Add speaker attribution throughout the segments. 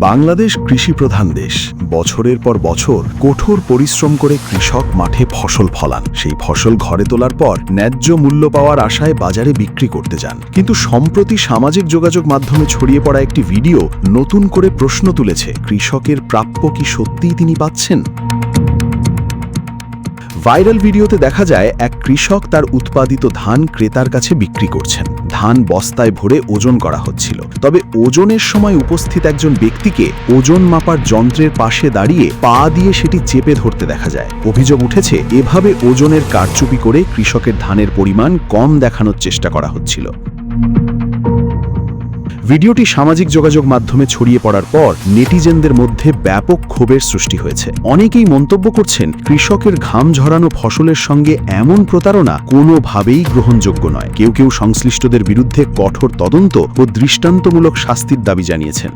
Speaker 1: বাংলাদেশ কৃষিপ্রধান দেশ। বছরের পর বছর কঠোর পরিশ্রম করে কৃষক মাঠে ফসল ফলান। সেই ফসল ঘরে তোলার পর ন্যায্য মূল্য পাওয়ার আশায় বাজারে বিক্রি করতে যান। কিন্তু সম্প্রতি সামাজিক যোগাযোগ মাধ্যমে ছড়িয়ে পড়া একটি ভিডিও নতুন করে প্রশ্ন তুলেছে, কৃষকের প্রাপ্য কি সত্যিই তিনি পাচ্ছেন? ভাইরাল ভিডিওতে দেখা যায় এক কৃষক তার উৎপাদিত ধান ক্রেতার কাছে বিক্রি করছেন। ধান বস্তায় ভরে ওজন করা হচ্ছিল। তবে ওজনের সময় উপস্থিত একজন ব্যক্তিকে ওজন মাপার যন্ত্রের পাশে দাঁড়িয়ে পা দিয়ে সেটি চেপে ধরতে দেখা যায়। অভিযোগ উঠেছে, এভাবে ওজনের কারচুপি করে কৃষকের ধানের পরিমাণ কম দেখানোর চেষ্টা করা হচ্ছিল। ভিডিওটি সামাজিক যোগাযোগ মাধ্যমে ছড়িয়ে পড়ার পর নেটিজেনদের মধ্যে ব্যাপক ক্ষোভের সৃষ্টি হয়েছে। অনেকেই মন্তব্য করছেন, কৃষকের ঘাম ঝরানো ফসলের সঙ্গে এমন প্রতারণা কোনোভাবেই গ্রহণযোগ্য নয়। কেউ কেউ সংশ্লিষ্টদের বিরুদ্ধে কঠোর তদন্ত ও দৃষ্টান্তমূলক শাস্তির দাবি জানিয়েছেন।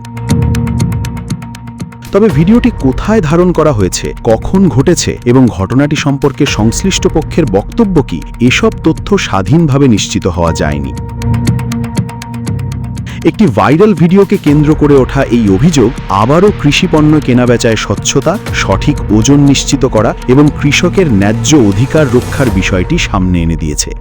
Speaker 1: তবে ভিডিওটি কোথায় ধারণ করা হয়েছে, কখন ঘটেছে এবং ঘটনাটি সম্পর্কে সংশ্লিষ্ট পক্ষের বক্তব্য কি, এসব তথ্য স্বাধীনভাবে নিশ্চিত হওয়া যায়নি। একটি ভাইরাল ভিডিওকে কেন্দ্র করে ওঠা এই অভিযোগ আবারও কৃষিপণ্য কেনাবেচায় স্বচ্ছতা, সঠিক ওজন নিশ্চিত করা এবং কৃষকের ন্যায্য অধিকার রক্ষার বিষয়টি সামনে এনে দিয়েছে।